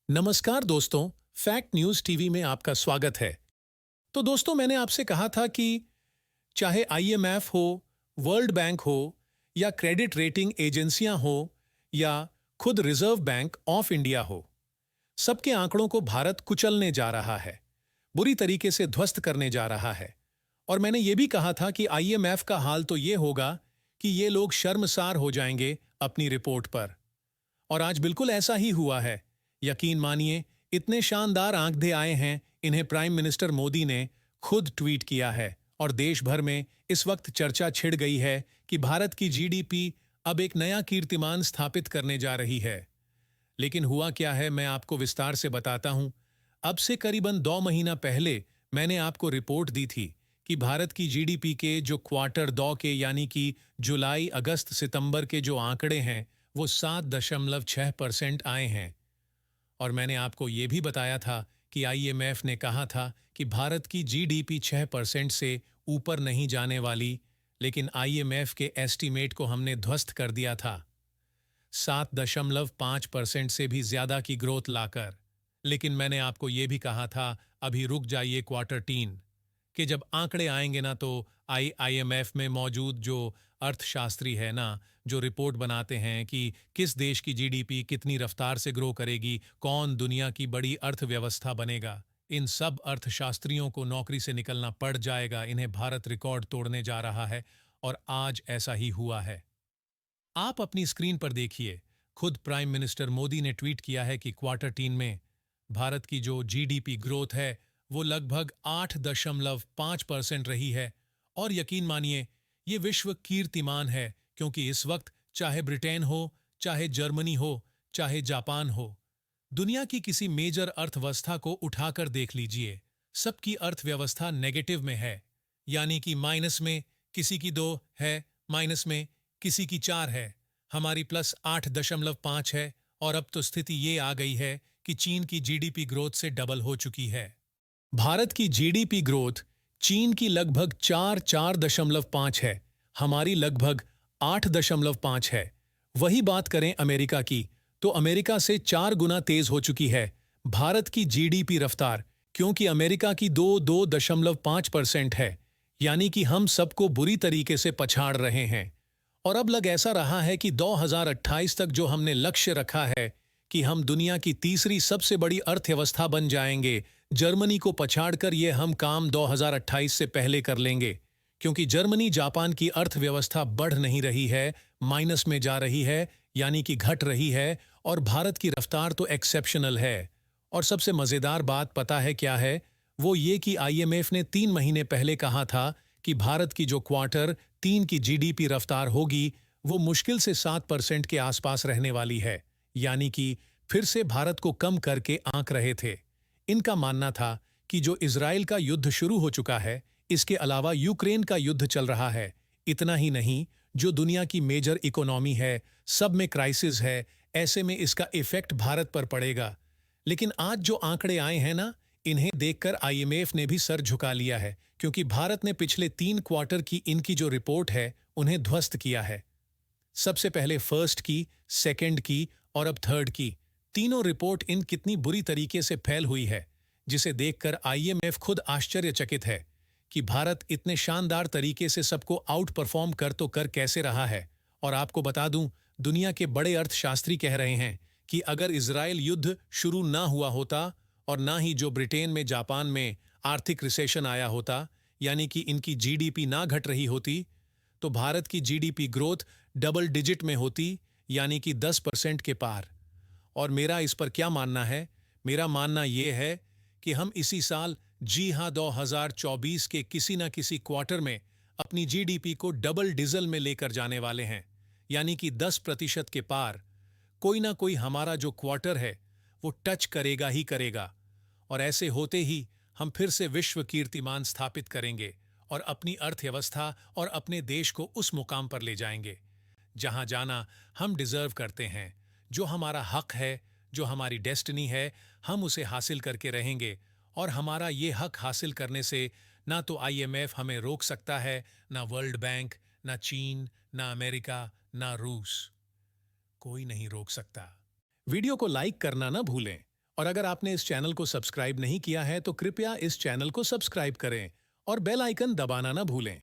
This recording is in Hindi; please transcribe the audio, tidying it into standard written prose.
नमस्कार दोस्तों, फैक्ट न्यूज टीवी में आपका स्वागत है। तो दोस्तों, मैंने आपसे कहा था कि चाहे आईएमएफ हो, वर्ल्ड बैंक हो या क्रेडिट रेटिंग एजेंसियां हो या खुद रिजर्व बैंक ऑफ इंडिया हो, सबके आंकड़ों को भारत कुचलने जा रहा है, बुरी तरीके से ध्वस्त करने जा रहा है। और मैंने ये भी कहा था कि आईएमएफ का हाल तो ये होगा कि ये लोग शर्मसार हो जाएंगे अपनी रिपोर्ट पर। और आज बिल्कुल ऐसा ही हुआ है। यकीन मानिए, इतने शानदार आंकड़े आए हैं, इन्हें प्राइम मिनिस्टर मोदी ने खुद ट्वीट किया है और देश भर में इस वक्त चर्चा छिड़ गई है कि भारत की जीडीपी अब एक नया कीर्तिमान स्थापित करने जा रही है। लेकिन हुआ क्या है, मैं आपको विस्तार से बताता हूं। अब से करीबन 2 महीना पहले मैंने आपको रिपोर्ट दी थी कि भारत की जीडीपी के जो क्वार्टर 2 के यानी कि जुलाई, अगस्त, सितंबर के जो आंकड़े हैं वो 7.6% आए हैं। और मैंने आपको ये भी बताया था कि आईएमएफ ने कहा था कि भारत की जीडीपी 6% से ऊपर नहीं जाने वाली, लेकिन आईएमएफ के एस्टीमेट को हमने ध्वस्त कर दिया था 7.5% से भी ज्यादा की ग्रोथ लाकर। लेकिन मैंने आपको ये भी कहा था, अभी रुक जाइए क्वार्टर 3 कि जब आंकड़े आएंगे ना, तो आईएमएफ में मौजूद जो अर्थशास्त्री है ना, जो रिपोर्ट बनाते हैं कि किस देश की जीडीपी कितनी रफ्तार से ग्रो करेगी, कौन दुनिया की बड़ी अर्थव्यवस्था बनेगा, इन सब अर्थशास्त्रियों को नौकरी से निकलना पड़ जाएगा। इन्हें भारत रिकॉर्ड तोड़ने जा रहा है और आज ऐसा ही हुआ है। आप अपनी स्क्रीन पर देखिए, खुद प्राइम मिनिस्टर मोदी ने ट्वीट किया है कि क्वार्टर 3 में भारत की जो जीडीपी ग्रोथ है वो लगभग 8.5% रही है। और यकीन मानिए, ये विश्व कीर्तिमान है, क्योंकि इस वक्त चाहे ब्रिटेन हो, चाहे जर्मनी हो, चाहे जापान हो, दुनिया की किसी मेजर अर्थव्यवस्था को उठाकर देख लीजिए, सबकी अर्थव्यवस्था नेगेटिव में है, यानी कि माइनस में। किसी की 2 है, माइनस में किसी की 4 है, हमारी +8.5 है। और अब तो स्थिति ये आ गई है कि चीन की जीडीपी ग्रोथ से डबल हो चुकी है। भारत की जीडीपी ग्रोथ चीन की लगभग 4.5 है, हमारी लगभग 8.5 है। वही बात करें अमेरिका की, तो अमेरिका से 4 गुना तेज हो चुकी है भारत की जीडीपी रफ्तार, क्योंकि अमेरिका की 2.5% है, यानी कि हम सबको बुरी तरीके से पछाड़ रहे हैं। और अब लग ऐसा रहा है कि 2028 तक जो हमने लक्ष्य रखा है कि हम दुनिया की तीसरी सबसे बड़ी अर्थव्यवस्था बन जाएंगे, जर्मनी को पछाड़कर ये हम काम 2028 से पहले कर लेंगे। क्योंकि जर्मनी जापान की अर्थव्यवस्था बढ़ नहीं रही है, माइनस में जा रही है, यानी कि घट रही है। और भारत की रफ्तार तो एक्सेप्शनल है। और सबसे मजेदार बात पता है क्या है? वो ये कि आईएमएफ ने 3 महीने पहले कहा था कि भारत की जो क्वार्टर 3 की जीडीपी रफ्तार होगी वो मुश्किल से 7% के आसपास रहने वाली है, यानी कि फिर से भारत को कम करके आंक रहे थे। इनका मानना था कि जो इजराइल का युद्ध शुरू हो चुका है, इसके अलावा यूक्रेन का युद्ध चल रहा है, इतना ही नहीं, जो दुनिया की मेजर इकोनॉमी है, सब में क्राइसिस है, ऐसे में इसका इफेक्ट भारत पर पड़ेगा। लेकिन आज जो आंकड़े आए हैं ना, इन्हें देखकर आईएमएफ ने भी सर झुका लिया है, क्योंकि भारत ने पिछले 3 क्वार्टर की इनकी जो रिपोर्ट है उन्हें ध्वस्त किया है। सबसे पहले फर्स्ट की, सेकंड की और अब थर्ड की, तीनों रिपोर्ट इन कितनी बुरी तरीके से फैल हुई है, जिसे देखकर आईएमएफ खुद आश्चर्यचकित है कि भारत इतने शानदार तरीके से सबको आउट परफॉर्म कर तो कर कैसे रहा है। और आपको बता दूं, दुनिया के बड़े अर्थशास्त्री कह रहे हैं कि अगर इजराइल युद्ध शुरू ना हुआ होता और ना ही जो ब्रिटेन में, जापान में आर्थिक रिसेशन आया होता, यानी कि इनकी जीडीपी ना घट रही होती, तो भारत की जीडीपी ग्रोथ डबल डिजिट में होती, यानी कि 10% के पार। और मेरा इस पर क्या मानना है? मेरा मानना यह है कि हम इसी साल, जी हां, 2024 के किसी न किसी क्वार्टर में अपनी जीडीपी को डबल डिजल में लेकर जाने वाले हैं, यानी कि 10% के पार। कोई ना कोई हमारा जो क्वार्टर है वो टच करेगा ही करेगा। और ऐसे होते ही हम फिर से विश्व कीर्तिमान स्थापित करेंगे और अपनी अर्थव्यवस्था और अपने देश को उस मुकाम पर ले जाएंगे जहां जाना हम डिजर्व करते हैं। जो हमारा हक है, जो हमारी डेस्टिनी है, हम उसे हासिल करके रहेंगे। और हमारा ये हक हासिल करने से ना तो आईएमएफ हमें रोक सकता है, ना वर्ल्ड बैंक, ना चीन, ना अमेरिका, ना रूस, कोई नहीं रोक सकता। वीडियो को लाइक करना ना भूलें और अगर आपने इस चैनल को सब्सक्राइब नहीं किया है तो कृपया इस चैनल को सब्सक्राइब करें और बेल आइकन दबाना ना भूलें।